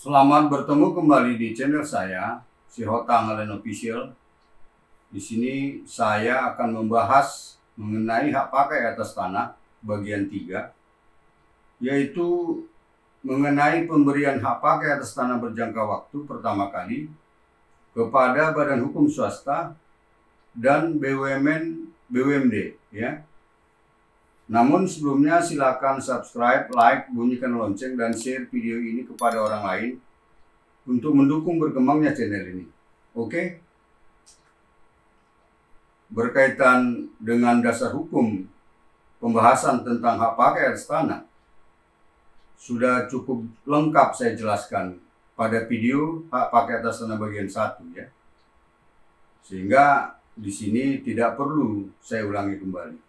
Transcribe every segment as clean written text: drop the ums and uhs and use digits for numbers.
Selamat bertemu kembali di channel saya, Sihotang Alen Official. Di sini saya akan membahas mengenai hak pakai atas tanah bagian 3, yaitu mengenai pemberian hak pakai atas tanah berjangka waktu pertama kali kepada badan hukum swasta dan BUMN BUMD, ya. Namun sebelumnya silakan subscribe, like, bunyikan lonceng, dan share video ini kepada orang lain untuk mendukung berkembangnya channel ini. Oke? Berkaitan dengan dasar hukum pembahasan tentang hak pakai atas tanah, sudah cukup lengkap saya jelaskan pada video hak pakai atas tanah bagian 1, ya. Sehingga di sini tidak perlu saya ulangi kembali.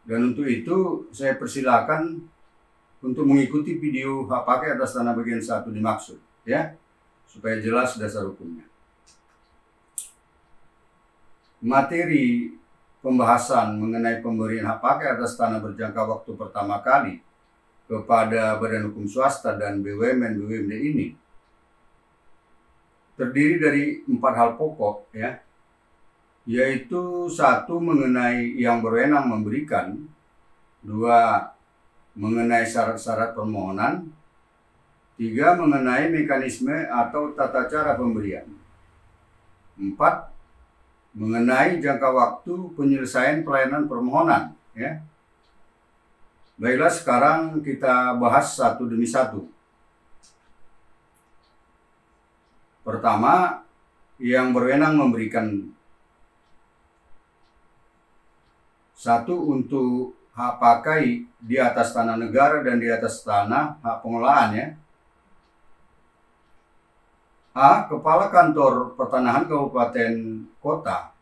Dan untuk itu saya persilakan untuk mengikuti video hak pakai atas tanah bagian 1 dimaksud, ya, supaya jelas dasar hukumnya. Materi pembahasan mengenai pemberian hak pakai atas tanah berjangka waktu pertama kali kepada badan hukum swasta dan BUMN BUMD ini terdiri dari 4 hal pokok, ya, yaitu 1, mengenai yang berwenang memberikan, 2, mengenai syarat-syarat permohonan, 3, mengenai mekanisme atau tata cara pemberian, 4, mengenai jangka waktu penyelesaian pelayanan permohonan, ya. Baiklah, sekarang kita bahas satu demi satu. Pertama, yang berwenang memberikan. 1, untuk hak pakai di atas tanah negara dan di atas tanah hak pengelolaan, ya. A. Kepala Kantor Pertanahan Kabupaten Kota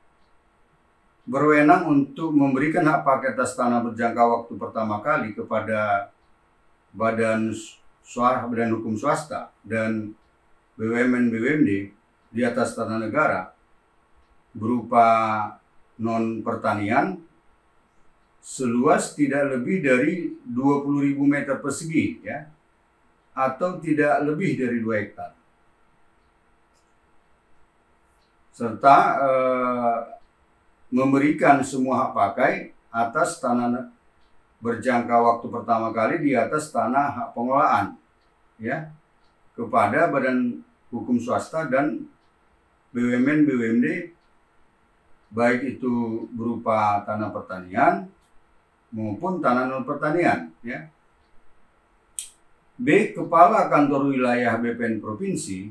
berwenang untuk memberikan hak pakai atas tanah berjangka waktu pertama kali kepada badan hukum swasta dan BUMN BUMD di atas tanah negara berupa non pertanian seluas tidak lebih dari 20.000 meter persegi, ya, atau tidak lebih dari 2 hektar. Serta memberikan semua hak pakai atas tanah berjangka waktu pertama kali di atas tanah hak pengelolaan, ya, kepada badan hukum swasta dan BUMN BUMD, baik itu berupa tanah pertanian maupun tanah non pertanian, ya. B. Kepala Kantor Wilayah BPN Provinsi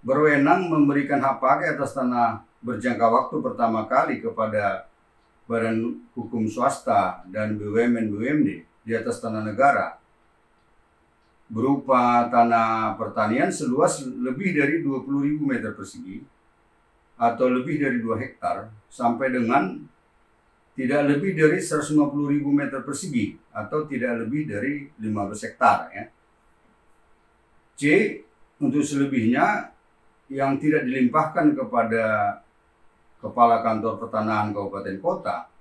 berwenang memberikan hak pakai atas tanah berjangka waktu pertama kali kepada badan hukum swasta dan BUMN BUMD di atas tanah negara berupa tanah pertanian seluas lebih dari 20.000 meter persegi atau lebih dari 2 hektar sampai dengan tidak lebih dari 150.000 meter persegi atau tidak lebih dari 15 hektar, ya. C. Untuk selebihnya yang tidak dilimpahkan kepada Kepala Kantor Pertanahan Kabupaten Kota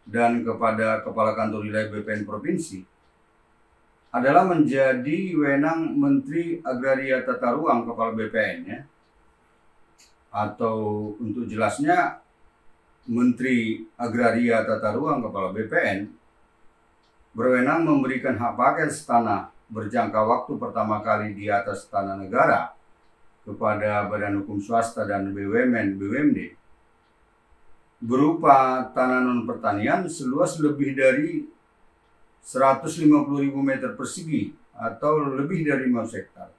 dan kepada Kepala Kantor Wilayah BPN Provinsi adalah menjadi wewenang Menteri Agraria Tata Ruang Kepala BPN, ya. Atau untuk jelasnya Menteri Agraria Tata Ruang Kepala BPN berwenang memberikan hak pakai atas tanah berjangka waktu pertama kali di atas tanah negara kepada badan hukum swasta dan BUMN BUMD berupa tanah non pertanian seluas lebih dari 150.000 meter persegi atau lebih dari 5 hektar,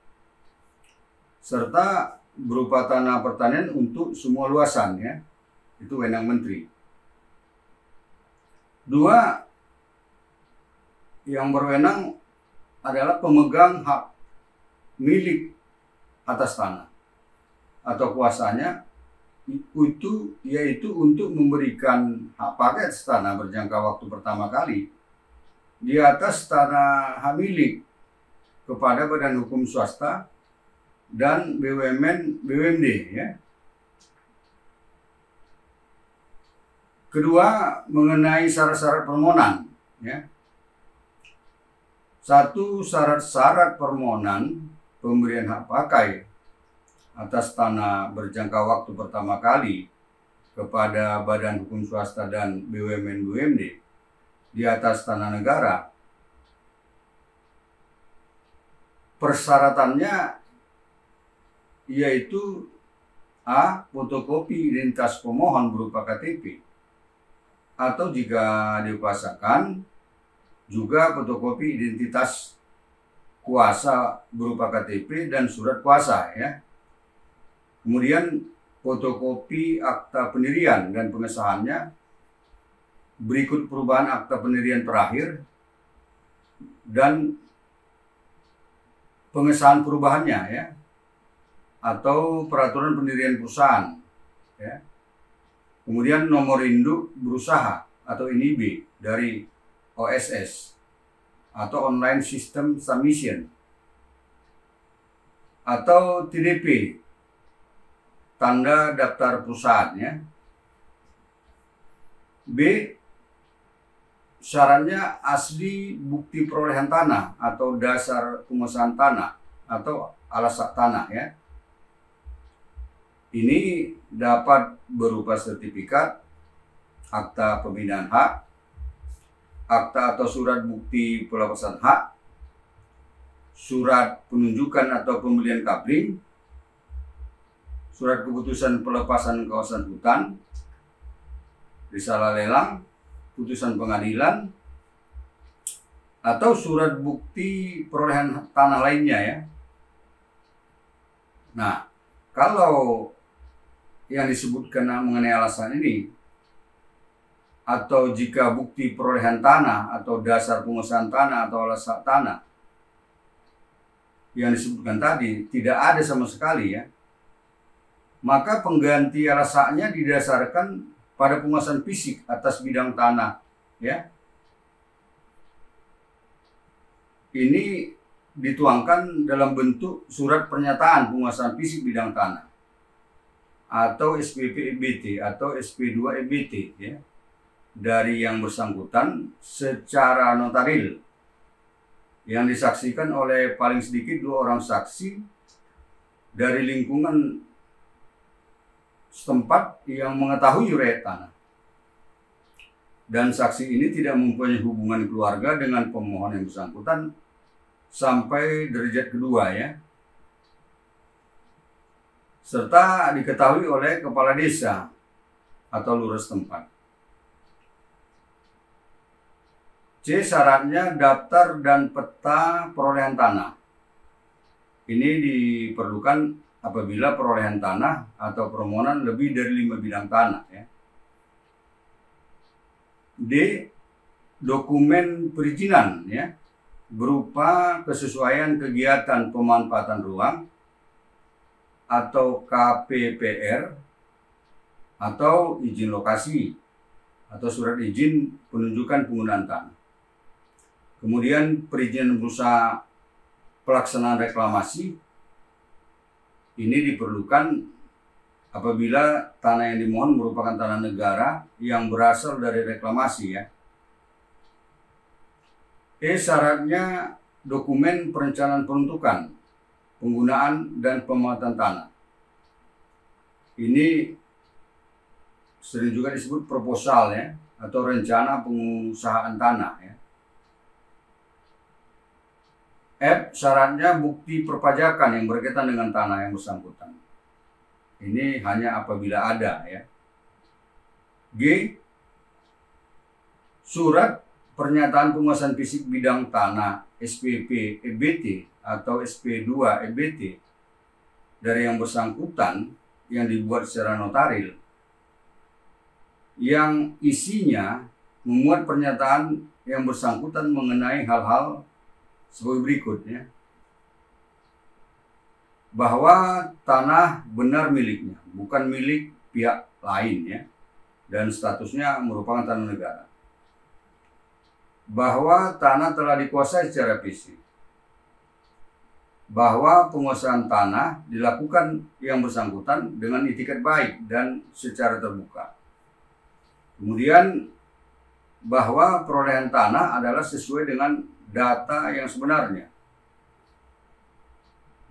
serta berupa tanah pertanian untuk semua luasan, ya. Itu wewenang menteri. 2, yang berwenang adalah pemegang hak milik atas tanah atau kuasanya, itu yaitu untuk memberikan hak pakai atas tanah berjangka waktu pertama kali di atas tanah hak milik kepada badan hukum swasta dan BUMN BUMD, ya. Kedua, mengenai syarat-syarat permohonan, ya. Satu, syarat-syarat permohonan pemberian hak pakai atas tanah berjangka waktu pertama kali kepada badan hukum swasta dan BUMN BUMD di atas tanah negara. Persyaratannya yaitu A. Fotokopi identitas pemohon berupa KTP, atau jika dikuasakan juga fotokopi identitas kuasa berupa KTP dan surat kuasa ya. Kemudian fotokopi akta pendirian dan pengesahannya, berikut perubahan akta pendirian terakhir dan pengesahan perubahannya ya, atau peraturan pendirian perusahaan ya. Kemudian nomor induk berusaha atau NIB dari OSS atau Online System Submission, atau TDP tanda daftar perusahaan ya. B. Syaratnya asli bukti perolehan tanah atau dasar penguasaan tanah atau alas hak tanah ya. Ini dapat berupa sertifikat, akta pembinaan hak, akta atau surat bukti pelepasan hak, surat penunjukan atau pembelian kapling, surat keputusan pelepasan kawasan hutan, risalah lelang, putusan pengadilan, atau surat bukti perolehan tanah lainnya ya. Nah, kalau yang disebutkan mengenai alasan ini, atau jika bukti perolehan tanah atau dasar penguasaan tanah atau alas hak tanah yang disebutkan tadi tidak ada sama sekali ya, maka pengganti alas haknya didasarkan pada penguasaan fisik atas bidang tanah ya. Ini dituangkan dalam bentuk surat pernyataan penguasaan fisik bidang tanah atau SPP EBT atau SP2 EBT ya, dari yang bersangkutan secara notaril yang disaksikan oleh paling sedikit 2 orang saksi dari lingkungan setempat yang mengetahui riwayat tanah. Dan saksi ini tidak mempunyai hubungan keluarga dengan pemohon yang bersangkutan sampai derajat kedua ya, serta diketahui oleh kepala desa atau lurah setempat. C. Syaratnya daftar dan peta perolehan tanah. Ini diperlukan apabila perolehan tanah atau permohonan lebih dari 5 bidang tanah ya. D. Dokumen perizinan ya, berupa kesesuaian kegiatan pemanfaatan ruang atau KPPR, atau izin lokasi atau surat izin penunjukan penggunaan tanah. Kemudian perizinan berusaha pelaksanaan reklamasi ini diperlukan apabila tanah yang dimohon merupakan tanah negara yang berasal dari reklamasi ya. E. Syaratnya dokumen perencanaan peruntukan, penggunaan dan pemanfaatan tanah. Ini sering juga disebut proposal ya, atau rencana pengusahaan tanah ya. F. Syaratnya bukti perpajakan yang berkaitan dengan tanah yang bersangkutan. Ini hanya apabila ada ya. G. Surat pernyataan penguasaan fisik bidang tanah SPP EBT atau SP2 EBT dari yang bersangkutan yang dibuat secara notaril, yang isinya memuat pernyataan yang bersangkutan mengenai hal-hal sebagai berikut ya. Bahwa tanah benar miliknya, bukan milik pihak lain ya, dan statusnya merupakan tanah negara. Bahwa tanah telah dikuasai secara fisik. Bahwa penguasaan tanah dilakukan yang bersangkutan dengan itikat baik dan secara terbuka. Kemudian bahwa perolehan tanah adalah sesuai dengan data yang sebenarnya.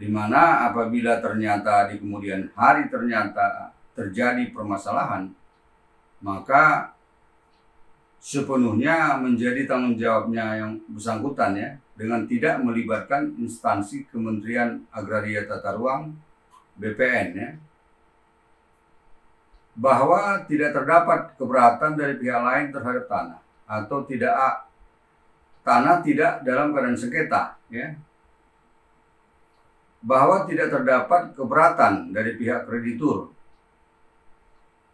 Di mana apabila ternyata di kemudian hari ternyata terjadi permasalahan, maka sepenuhnya menjadi tanggung jawabnya yang bersangkutan ya, dengan tidak melibatkan instansi Kementerian Agraria Tata Ruang BPN ya, bahwa tidak terdapat keberatan dari pihak lain terhadap tanah atau tanah tidak dalam keadaan sengketa ya, bahwa tidak terdapat keberatan dari pihak kreditur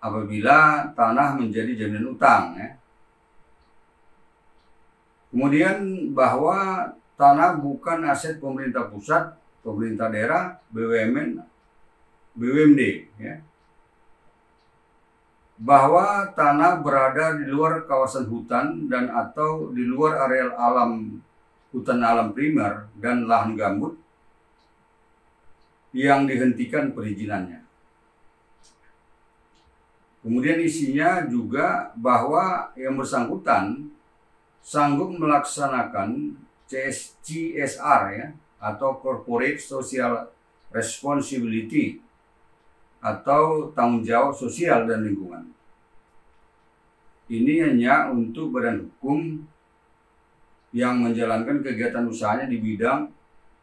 apabila tanah menjadi jaminan utang ya. Kemudian bahwa tanah bukan aset pemerintah pusat, pemerintah daerah, BUMN, BUMD ya. Bahwa tanah berada di luar kawasan hutan dan atau di luar areal alam hutan alam primer dan lahan gambut yang dihentikan perizinannya. Kemudian isinya juga bahwa yang bersangkutan sanggup melaksanakan CSR ya, atau Corporate Social Responsibility atau tanggung jawab sosial dan lingkungan. Ini hanya untuk badan hukum yang menjalankan kegiatan usahanya di bidang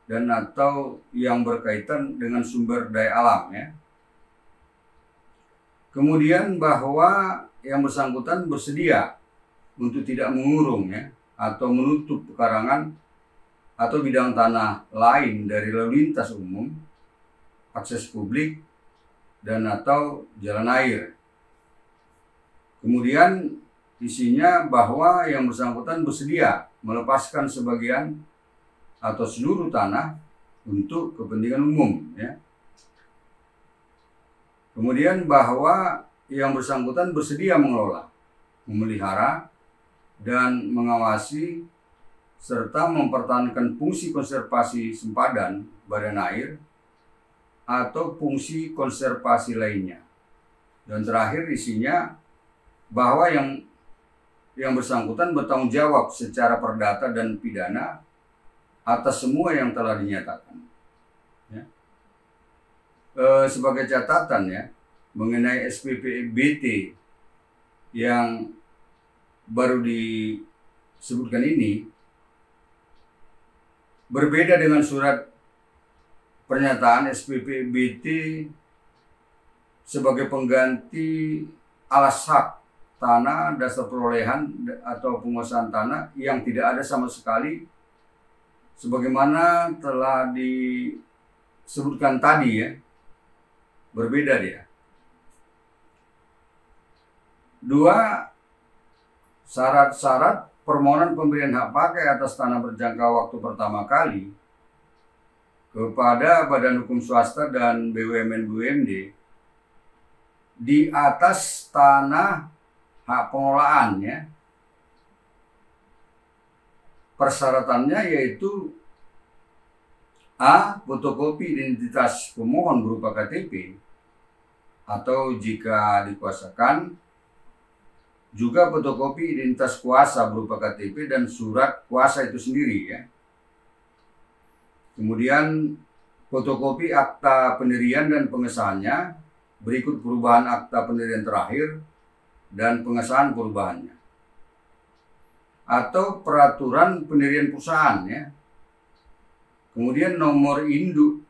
dan atau yang berkaitan dengan sumber daya alam ya. Kemudian bahwa yang bersangkutan bersedia untuk tidak mengurung ya, atau menutup pekarangan atau bidang tanah lain dari lalu lintas umum, akses publik, dan atau jalan air. Kemudian isinya bahwa yang bersangkutan bersedia melepaskan sebagian atau seluruh tanah untuk kepentingan umum ya. Kemudian bahwa yang bersangkutan bersedia mengelola, memelihara, dan mengawasi serta mempertahankan fungsi konservasi sempadan badan air atau fungsi konservasi lainnya. Dan terakhir isinya bahwa yang bersangkutan bertanggung jawab secara perdata dan pidana atas semua yang telah dinyatakan. Ya. Sebagai catatan ya, mengenai SPP BT yang baru disebutkan ini berbeda dengan surat pernyataan SPP BT sebagai pengganti alas hak tanah, dasar perolehan atau penguasaan tanah yang tidak ada sama sekali sebagaimana telah disebutkan tadi ya, berbeda dia. 2. Syarat-syarat permohonan pemberian hak pakai atas tanah berjangka waktu pertama kali kepada badan hukum swasta dan BUMN BUMD di atas tanah hak pengelolaannya. Persyaratannya yaitu A. Fotokopi identitas pemohon berupa KTP atau jika dikuasakan juga fotokopi identitas kuasa berupa KTP dan surat kuasa itu sendiri ya. Kemudian fotokopi akta pendirian dan pengesahannya berikut perubahan akta pendirian terakhir dan pengesahan perubahannya. Atau peraturan pendirian perusahaan ya. Kemudian nomor induk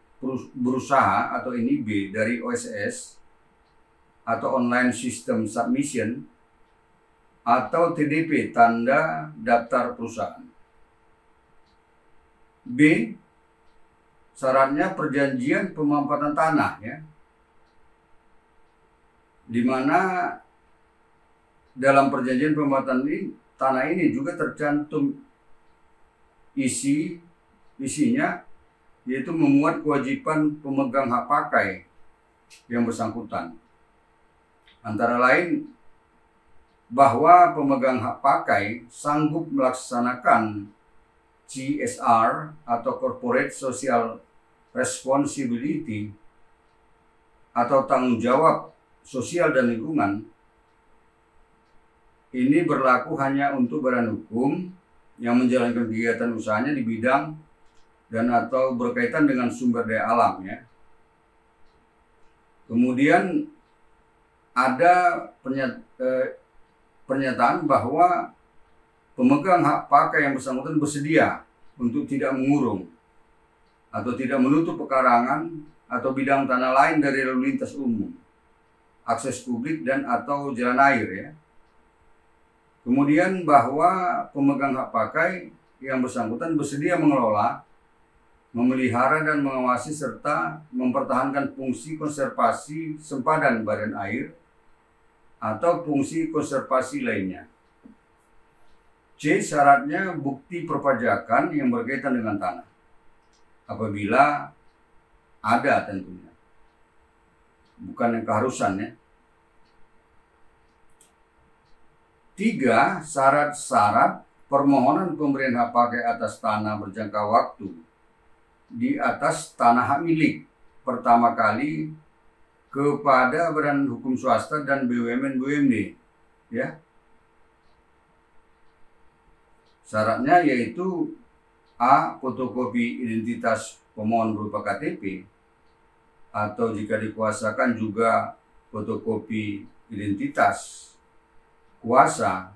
berusaha atau NIB dari OSS atau Online System Submission atau TDP tanda daftar perusahaan. B. Syaratnya perjanjian pemampatan tanah ya. Di mana dalam perjanjian pemampatan tanah ini juga tercantum isinya yaitu memuat kewajiban pemegang hak pakai yang bersangkutan. Antara lain bahwa pemegang hak pakai sanggup melaksanakan CSR atau Corporate Social Responsibility atau tanggung jawab sosial dan lingkungan. Ini berlaku hanya untuk badan hukum yang menjalankan kegiatan usahanya di bidang dan atau berkaitan dengan sumber daya alam ya. Kemudian ada pernyataan bahwa pemegang hak pakai yang bersangkutan bersedia untuk tidak mengurung atau tidak menutup pekarangan atau bidang tanah lain dari lalu lintas umum, akses publik dan atau jalan air ya. Kemudian bahwa pemegang hak pakai yang bersangkutan bersedia mengelola, memelihara dan mengawasi serta mempertahankan fungsi konservasi sempadan badan air atau fungsi konservasi lainnya. C. Syaratnya bukti perpajakan yang berkaitan dengan tanah. Apabila ada tentunya. Bukan yang keharusan ya. 3. Syarat-syarat permohonan pemberian hak pakai atas tanah berjangka waktu di atas tanah hak milik pertama kali kepada badan hukum swasta dan BUMN BUMD ya. Syaratnya yaitu A. Fotokopi identitas pemohon berupa KTP atau jika dikuasakan juga fotokopi identitas kuasa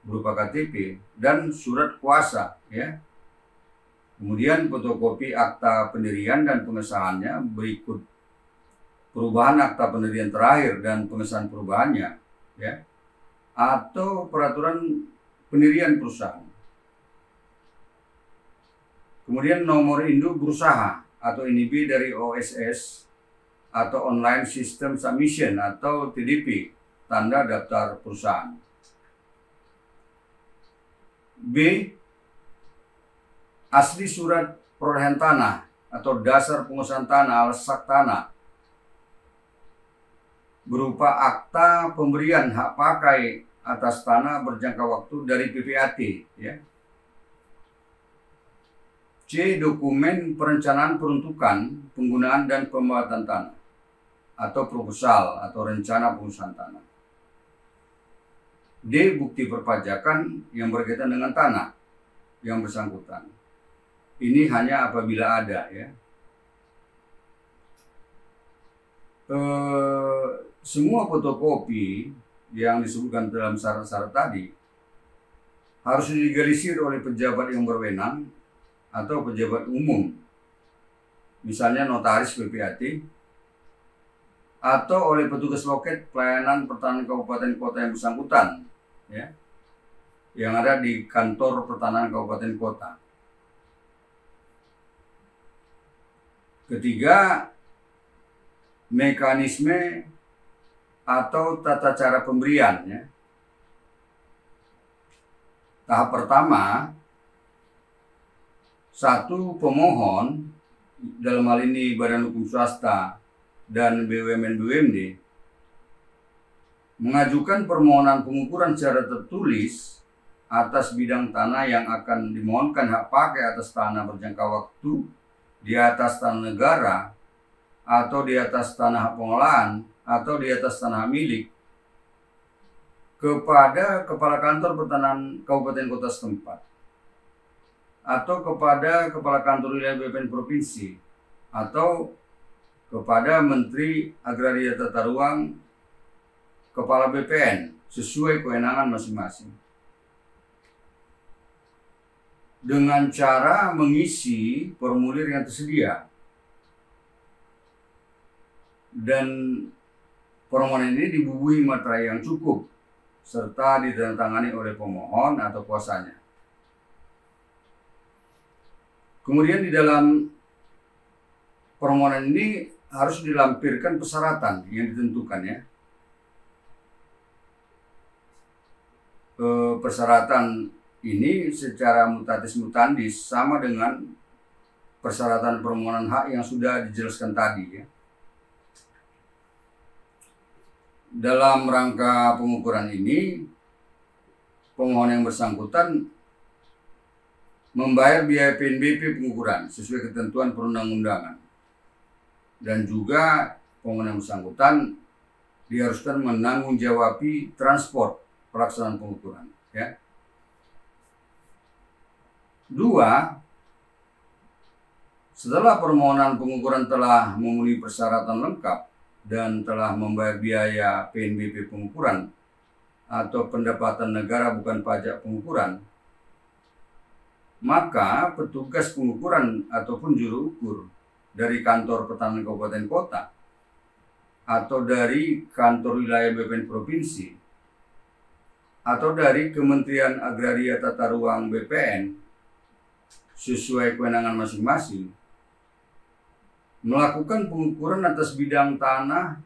berupa KTP dan surat kuasa ya. Kemudian fotokopi akta pendirian dan pengesahannya berikut perubahan akta pendirian terakhir dan pengesahan perubahannya ya, atau peraturan pendirian perusahaan. Kemudian nomor induk berusaha atau NIB dari OSS atau Online System Submission atau TDP, tanda daftar perusahaan. B. Asli surat perolehan tanah atau dasar pengusahaan tanah alias sak tanah berupa akta pemberian hak pakai atas tanah berjangka waktu dari PPAT ya. C. Dokumen perencanaan peruntukan, penggunaan dan pembuatan tanah atau proposal atau rencana pengusahaan tanah. D. Bukti perpajakan yang berkaitan dengan tanah yang bersangkutan. Ini hanya apabila ada ya. Semua fotokopi yang disebutkan dalam syarat-syarat tadi harus dilegalisir oleh pejabat yang berwenang atau pejabat umum, misalnya notaris PPAT, atau oleh petugas loket pelayanan pertanahan kabupaten kota yang bersangkutan ya, yang ada di kantor pertanahan kabupaten kota. Ketiga, mekanisme atau tata cara pemberian ya. Tahap pertama, satu pemohon dalam hal ini badan hukum swasta dan BUMN BUMD mengajukan permohonan pengukuran secara tertulis atas bidang tanah yang akan dimohonkan hak pakai atas tanah berjangka waktu di atas tanah negara atau di atas tanah hak pengolahan atau di atas tanah milik kepada kepala kantor pertanahan kabupaten kota setempat atau kepada kepala kantor wilayah BPN provinsi atau kepada Menteri Agraria Tata Ruang, kepala BPN sesuai kewenangan masing-masing. Dengan cara mengisi formulir yang tersedia. Dan permohonan ini dibubuhi materai yang cukup serta ditandatangani oleh pemohon atau kuasanya. Kemudian di dalam permohonan ini harus dilampirkan persyaratan yang ditentukan ya. Persyaratan ini secara mutatis mutandis sama dengan persyaratan permohonan hak yang sudah dijelaskan tadi ya. Dalam rangka pengukuran ini, pemohon yang bersangkutan membayar biaya PNBP pengukuran sesuai ketentuan perundang-undangan. Dan juga pemohon yang bersangkutan diharuskan menanggung jawabi transport pelaksanaan pengukuran ya. Dua, setelah permohonan pengukuran telah memenuhi persyaratan lengkap dan telah membayar biaya PNBP pengukuran atau pendapatan negara bukan pajak pengukuran, maka petugas pengukuran ataupun juru ukur dari kantor pertanahan kabupaten kota atau dari kantor wilayah BPN provinsi atau dari Kementerian Agraria Tata Ruang BPN sesuai kewenangan masing-masing melakukan pengukuran atas bidang tanah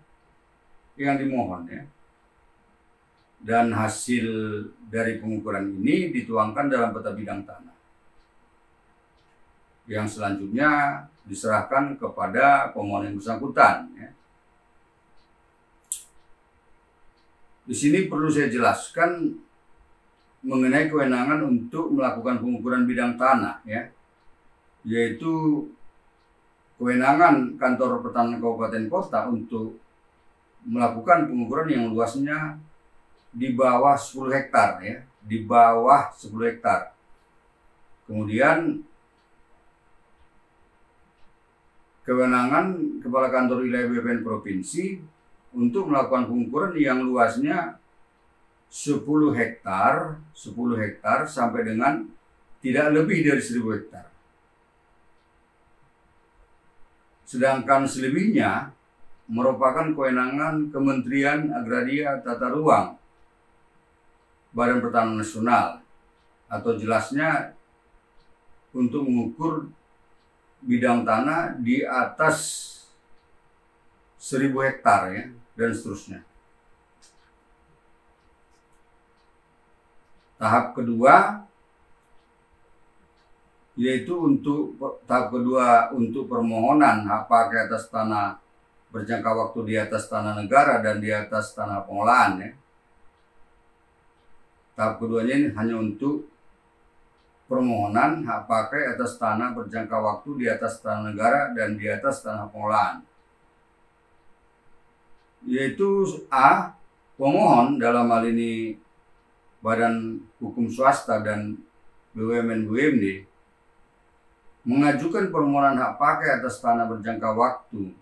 yang dimohon, ya. Dan hasil dari pengukuran ini dituangkan dalam peta bidang tanah yang selanjutnya diserahkan kepada pemohon yang bersangkutan, ya. Di sini perlu saya jelaskan mengenai kewenangan untuk melakukan pengukuran bidang tanah, ya, yaitu kewenangan kantor pertanahan kabupaten kota untuk melakukan pengukuran yang luasnya di bawah 10 hektar, ya, di bawah 10 hektar. Kemudian kewenangan kepala kantor wilayah BPN provinsi untuk melakukan pengukuran yang luasnya 10 hektar sampai dengan tidak lebih dari 1000 hektar. Sedangkan selebihnya merupakan kewenangan Kementerian Agraria Tata Ruang, Badan Pertanahan Nasional, atau jelasnya untuk mengukur bidang tanah di atas 1000 hektar, ya, dan seterusnya. Tahap kedua yaitu untuk permohonan hak pakai atas tanah berjangka waktu di atas tanah negara dan di atas tanah pengolahan, ya. Tahap keduanya ini hanya untuk permohonan hak pakai atas tanah berjangka waktu di atas tanah negara dan di atas tanah pengolahan. Yaitu A, pemohon dalam hal ini Badan Hukum Swasta dan BUMN/BUMD mengajukan permohonan hak pakai atas tanah berjangka waktu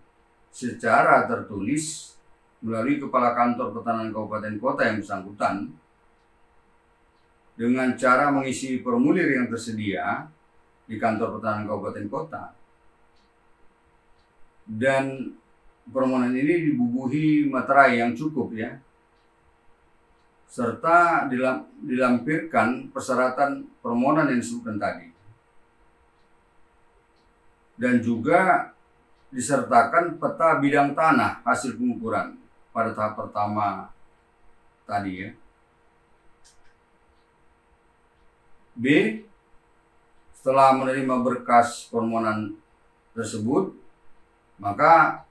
secara tertulis melalui Kepala Kantor Pertanahan Kabupaten Kota yang bersangkutan dengan cara mengisi formulir yang tersedia di Kantor Pertanahan Kabupaten Kota. Dan permohonan ini dibubuhi materai yang cukup, ya, serta dilampirkan persyaratan permohonan yang disebutkan tadi. Dan juga disertakan peta bidang tanah hasil pengukuran pada tahap pertama tadi, ya. B, setelah menerima berkas permohonan tersebut, maka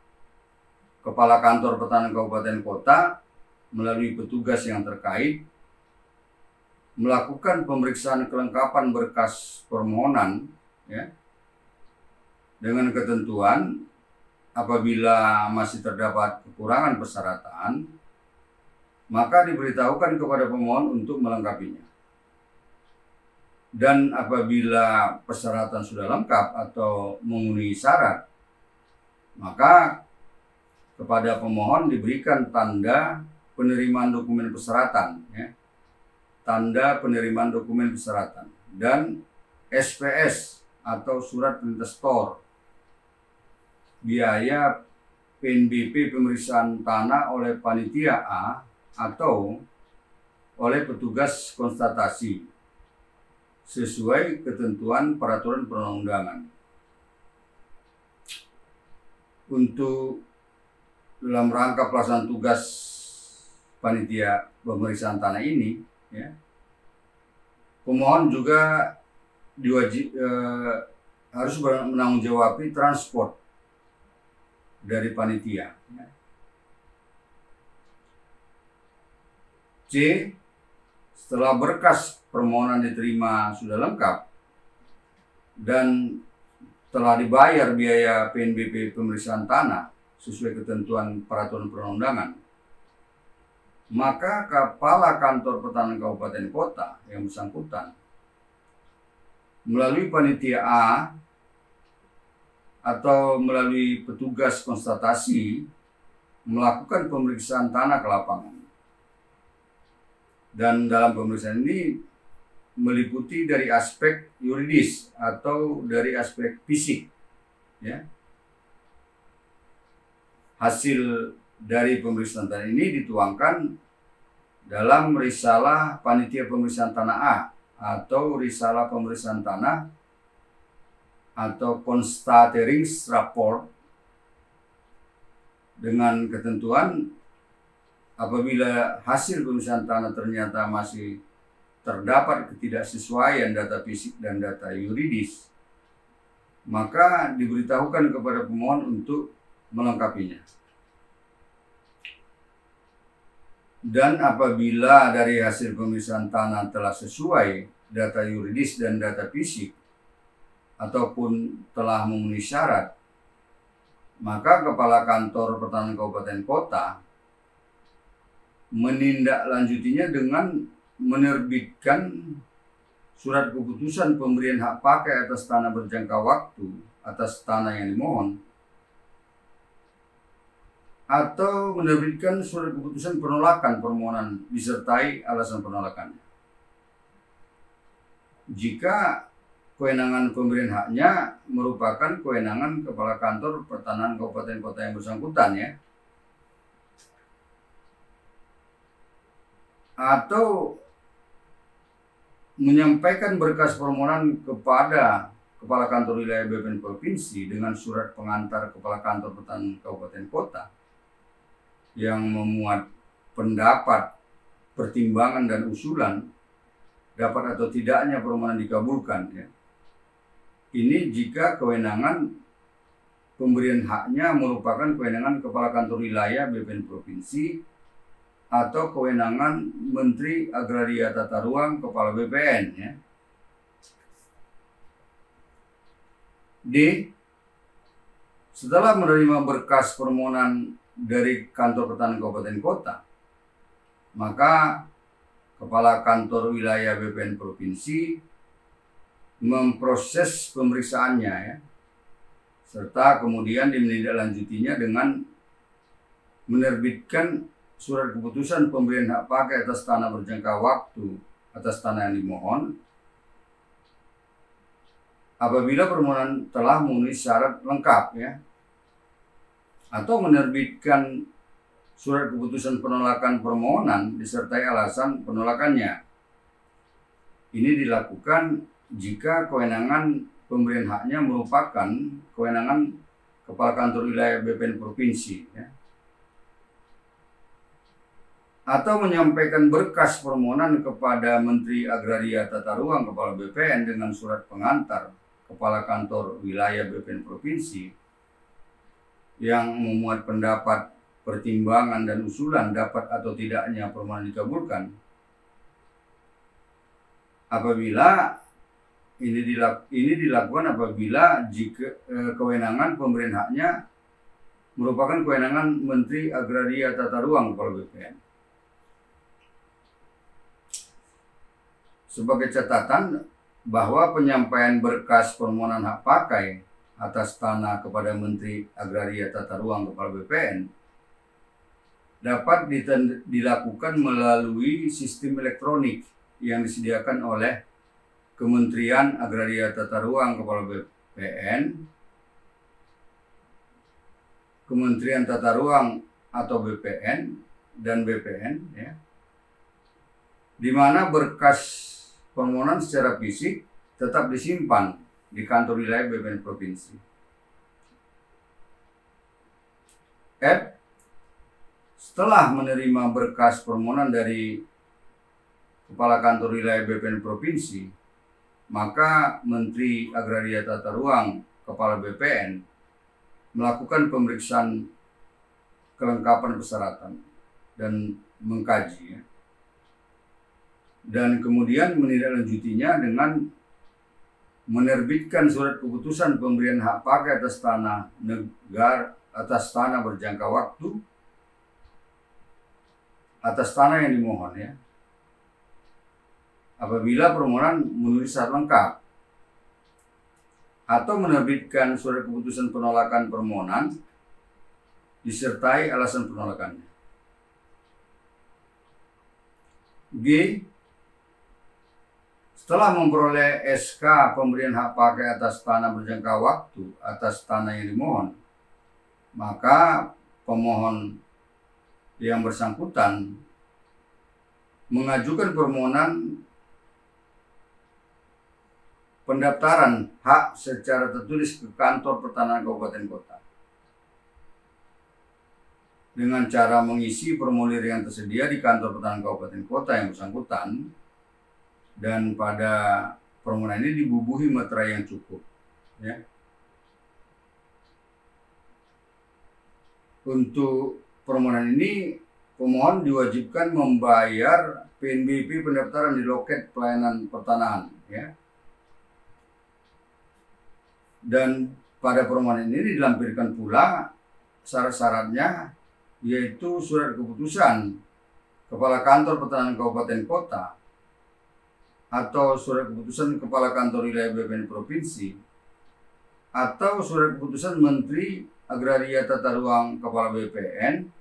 Kepala Kantor Pertanahan Kabupaten Kota melalui petugas yang terkait melakukan pemeriksaan kelengkapan berkas permohonan, ya, dengan ketentuan apabila masih terdapat kekurangan persyaratan, maka diberitahukan kepada pemohon untuk melengkapinya. Dan apabila persyaratan sudah lengkap atau memenuhi syarat, maka kepada pemohon diberikan tanda penerimaan dokumen persyaratan, ya, tanda penerimaan dokumen persyaratan dan SPS atau surat perintah setor biaya PNBP pemeriksaan tanah oleh panitia A atau oleh petugas konstatasi sesuai ketentuan peraturan perundang-undangan. Untuk dalam rangka pelaksanaan tugas panitia pemeriksaan tanah ini, ya, pemohon juga harus menanggung-jawabi transport dari panitia, ya. C, setelah berkas permohonan diterima sudah lengkap dan telah dibayar biaya PNBP pemeriksaan tanah sesuai ketentuan peraturan perundang-undangan, maka Kepala Kantor Pertanahan Kabupaten Kota yang bersangkutan melalui panitia A atau melalui petugas konstatasi melakukan pemeriksaan tanah ke lapangan. Dan dalam pemeriksaan ini meliputi dari aspek yuridis atau dari aspek fisik, ya. Hasil dari pemeriksaan tanah ini dituangkan dalam risalah panitia pemeriksaan tanah A atau risalah pemeriksaan tanah atau Constateringsrapport, dengan ketentuan apabila hasil pemeriksaan tanah ternyata masih terdapat ketidaksesuaian data fisik dan data yuridis, maka diberitahukan kepada pemohon untuk melengkapinya. Dan apabila dari hasil pemeriksaan tanah telah sesuai data yuridis dan data fisik ataupun telah memenuhi syarat, maka Kepala Kantor Pertanahan Kabupaten Kota menindaklanjutinya dengan menerbitkan surat keputusan pemberian hak pakai atas tanah berjangka waktu atas tanah yang dimohon, atau menerbitkan surat keputusan penolakan permohonan disertai alasan penolakannya. Jika kewenangan pemberian haknya merupakan kewenangan Kepala Kantor Pertanahan Kabupaten Kota yang bersangkutan, ya, atau menyampaikan berkas permohonan kepada Kepala Kantor Wilayah BPN Provinsi dengan surat pengantar Kepala Kantor Pertanahan Kabupaten Kota yang memuat pendapat, pertimbangan dan usulan dapat atau tidaknya permohonan dikabulkan, ya. Ini jika kewenangan pemberian haknya merupakan kewenangan Kepala Kantor Wilayah BPN Provinsi atau kewenangan Menteri Agraria Tata Ruang Kepala BPN, ya. D. Setelah menerima berkas permohonan dari Kantor Pertanahan Kabupaten Kota, maka Kepala Kantor Wilayah BPN Provinsi memproses pemeriksaannya, ya, serta kemudian menindaklanjutinya dengan menerbitkan surat keputusan pemberian hak pakai atas tanah berjangka waktu atas tanah yang dimohon apabila permohonan telah memenuhi syarat lengkap, ya, atau menerbitkan surat keputusan penolakan permohonan disertai alasan penolakannya. Ini dilakukan jika kewenangan pemberian haknya merupakan kewenangan Kepala Kantor Wilayah BPN Provinsi, ya, atau menyampaikan berkas permohonan kepada Menteri Agraria Tata Ruang Kepala BPN dengan surat pengantar Kepala Kantor Wilayah BPN Provinsi yang memuat pendapat, pertimbangan dan usulan dapat atau tidaknya permohonan dikabulkan. Apabila ini dilakukan apabila jika kewenangan pemberian haknya merupakan kewenangan Menteri Agraria Tata Ruang Kepala BPN. Sebagai catatan bahwa penyampaian berkas permohonan hak pakai atas tanah kepada Menteri Agraria Tata Ruang Kepala BPN dapat dilakukan melalui sistem elektronik yang disediakan oleh Kementerian Agraria Tata Ruang Kepala BPN, Kementerian Tata Ruang atau BPN dan BPN, ya, di mana berkas permohonan secara fisik tetap disimpan di kantor wilayah BPN Provinsi. F. Setelah menerima berkas permohonan dari Kepala Kantor Wilayah BPN Provinsi, maka Menteri Agraria Tata Ruang Kepala BPN melakukan pemeriksaan kelengkapan persyaratan dan mengkaji, ya, dan kemudian menindaklanjutinya dengan menerbitkan surat keputusan pemberian hak pakai atas tanah negara atas tanah berjangka waktu atas tanah yang dimohon, ya, apabila permohonan memenuhi syarat lengkap. atau menerbitkan surat keputusan penolakan permohonan disertai alasan penolakannya. G. Setelah memperoleh SK pemberian hak pakai atas tanah berjangka waktu atas tanah yang dimohon, maka pemohon yang bersangkutan mengajukan permohonan pendaftaran hak secara tertulis ke kantor pertanahan kabupaten kota dengan cara mengisi formulir yang tersedia di kantor pertanahan kabupaten kota yang bersangkutan, dan pada permohonan ini dibubuhi materai yang cukup, ya. Untuk permohonan ini pemohon diwajibkan membayar PNBP pendaftaran di loket pelayanan pertanahan, ya. Dan pada permohonan ini dilampirkan pula syarat-syaratnya, yaitu surat keputusan Kepala Kantor Pertanahan Kabupaten Kota atau surat keputusan Kepala Kantor Wilayah BPN Provinsi atau surat keputusan Menteri Agraria Tata Ruang Kepala BPN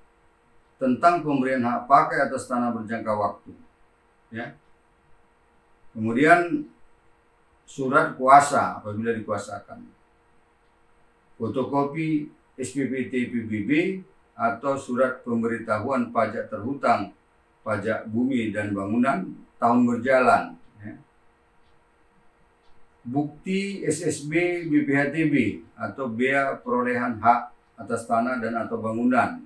tentang pemberian hak pakai atas tanah berjangka waktu, ya. Kemudian surat kuasa apabila dikuasakan, fotokopi SPPT PBB atau surat pemberitahuan pajak terhutang, pajak bumi dan bangunan tahun berjalan, ya. Bukti SSB BPHTB atau bea perolehan hak atas tanah dan atau bangunan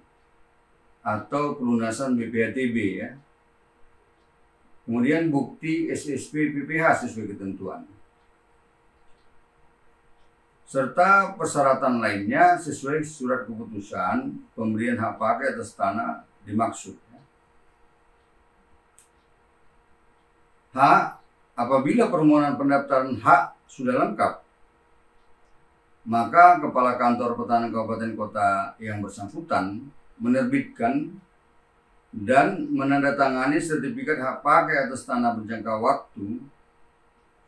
atau pelunasan BPHTB, ya. Kemudian bukti SSB PPH sesuai ketentuan, serta persyaratan lainnya sesuai surat keputusan pemberian hak pakai atas tanah dimaksud. H. Apabila permohonan pendaftaran hak sudah lengkap, maka Kepala Kantor Pertanahan Kabupaten Kota yang bersangkutan menerbitkan dan menandatangani sertifikat hak pakai atas tanah berjangka waktu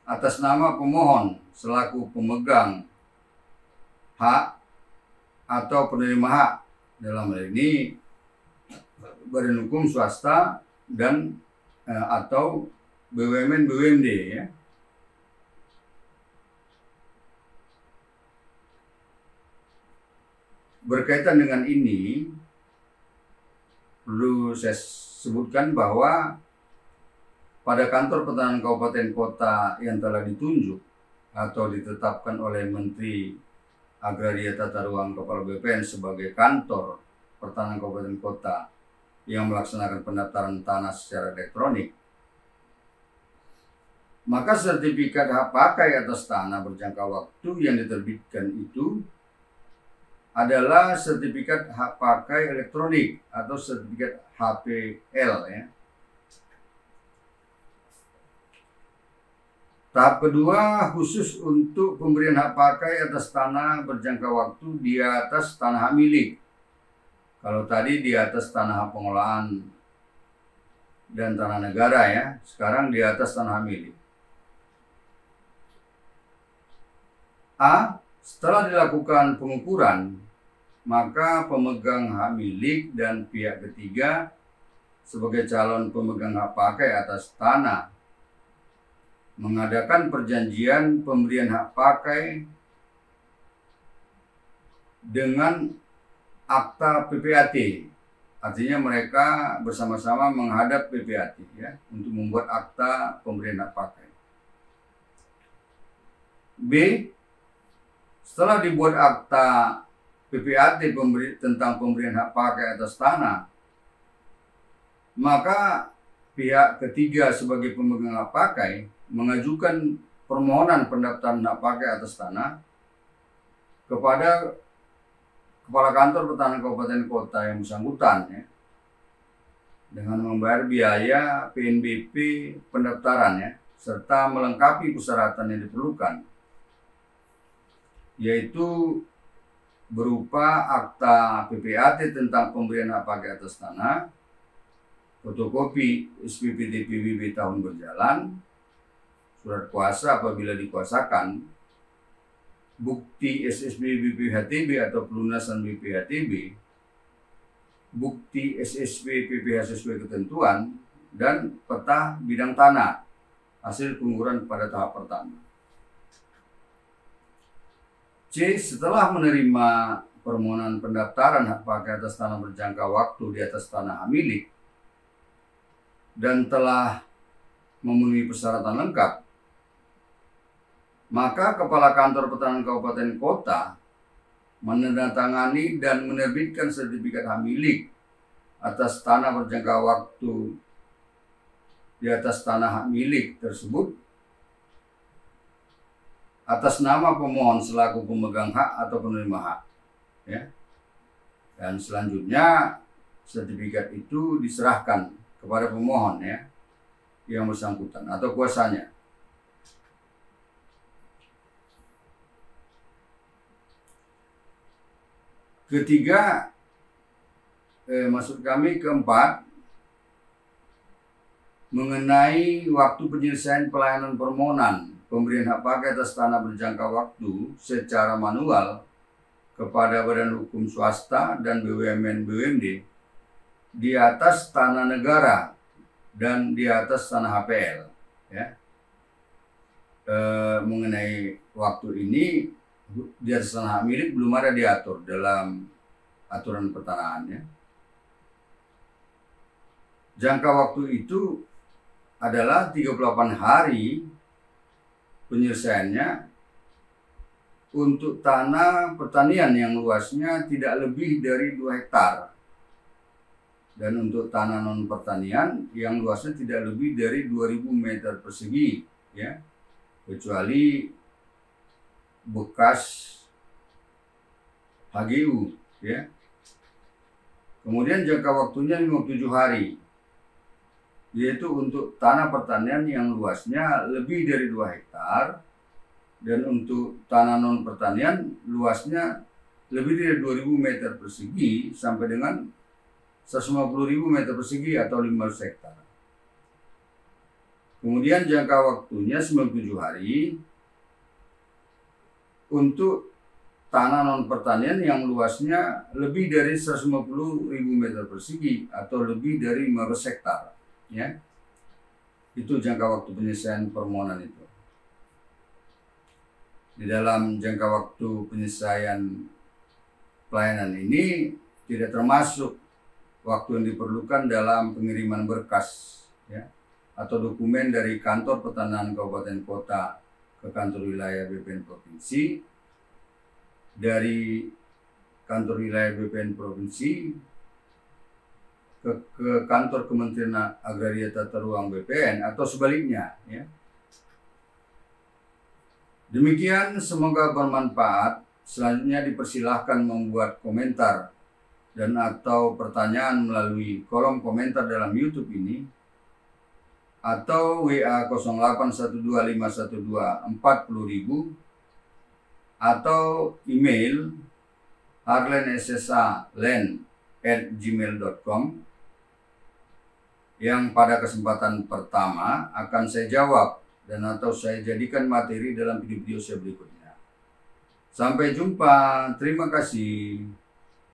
atas nama pemohon selaku pemegang hak atau penerima hak, dalam hal ini badan hukum swasta dan atau BUMN BUMD, ya. Berkaitan dengan ini perlu saya sebutkan bahwa pada kantor pertanahan kabupaten kota yang telah ditunjuk atau ditetapkan oleh Menteri Agraria Tata Ruang Kepala BPN sebagai kantor pertanahan kabupaten kota yang melaksanakan pendaftaran tanah secara elektronik, maka sertifikat hak pakai atas tanah berjangka waktu yang diterbitkan itu adalah sertifikat hak pakai elektronik atau sertifikat HPL, ya. Tahap kedua khusus untuk pemberian hak pakai atas tanah berjangka waktu di atas tanah hak milik. Kalau tadi di atas tanah hak pengolahan dan tanah negara, ya, sekarang di atas tanah hak milik. A. Setelah dilakukan pengukuran, maka pemegang hak milik dan pihak ketiga sebagai calon pemegang hak pakai atas tanah mengadakan perjanjian pemberian hak pakai dengan akta PPAT. Artinya mereka bersama-sama menghadap PPAT, ya, untuk membuat akta pemberian hak pakai. B. Setelah dibuat akta PPAT tentang pemberian hak pakai atas tanah, maka pihak ketiga sebagai pemegang hak pakai mengajukan permohonan pendaftaran hak pakai atas tanah kepada Kepala Kantor Pertanahan Kabupaten Kota yang bersangkutan, ya, dengan membayar biaya PNBP pendaftaran, ya, serta melengkapi persyaratan yang diperlukan, yaitu berupa akta PPAT tentang pemberian hak pakai atas tanah, fotokopi SPPT PBB tahun berjalan, surat kuasa apabila dikuasakan, bukti SSB BPHTB atau pelunasan BPHTB, bukti SSB PPh sesuai ketentuan, dan peta bidang tanah hasil pengukuran pada tahap pertama. C. Setelah menerima permohonan pendaftaran hak pakai atas tanah berjangka waktu di atas tanah hak milik dan telah memenuhi persyaratan lengkap, maka Kepala Kantor Pertanahan Kabupaten Kota menandatangani dan menerbitkan sertifikat hak milik atas tanah berjangka waktu di atas tanah hak milik tersebut atas nama pemohon selaku pemegang hak atau penerima hak, ya. Dan selanjutnya sertifikat itu diserahkan kepada pemohon, ya, yang bersangkutan atau kuasanya. Ketiga, maksud kami keempat, mengenai waktu penyelesaian pelayanan permohonan pemberian hak pakai atas tanah berjangka waktu secara manual kepada badan hukum swasta dan BUMN BUMD di atas tanah negara dan di atas tanah HPL, ya. Mengenai waktu ini di atas tanah hak milik belum ada diatur dalam aturan pertanahan, ya. Jangka waktu itu adalah 38 hari penyelesaiannya untuk tanah pertanian yang luasnya tidak lebih dari 2 hektar. Dan untuk tanah non pertanian yang luasnya tidak lebih dari 2000 meter persegi, ya. Kecuali bekas HGU, ya. Kemudian jangka waktunya 57 hari, yaitu untuk tanah pertanian yang luasnya lebih dari 2 hektar dan untuk tanah non pertanian luasnya lebih dari 2000 meter persegi sampai dengan 150.000 meter persegi atau 500 hektar. Kemudian jangka waktunya 97 hari untuk tanah non pertanian yang luasnya lebih dari 150.000 meter persegi atau lebih dari 15 hektar, ya. Itu jangka waktu penyelesaian permohonan itu. Di dalam jangka waktu penyelesaian pelayanan ini tidak termasuk waktu yang diperlukan dalam pengiriman berkas, ya, atau dokumen dari Kantor Pertanahan Kabupaten Kota ke kantor wilayah BPN Provinsi, dari kantor wilayah BPN Provinsi ke kantor Kementerian Agraria Tata Ruang BPN atau sebaliknya, ya. Demikian, semoga bermanfaat. Selanjutnya dipersilahkan membuat komentar dan atau pertanyaan melalui kolom komentar dalam YouTube ini atau WA 081251240000 atau email harlenssalen@gmail.com yang pada kesempatan pertama akan saya jawab dan atau saya jadikan materi dalam video-video saya berikutnya. Sampai jumpa, terima kasih.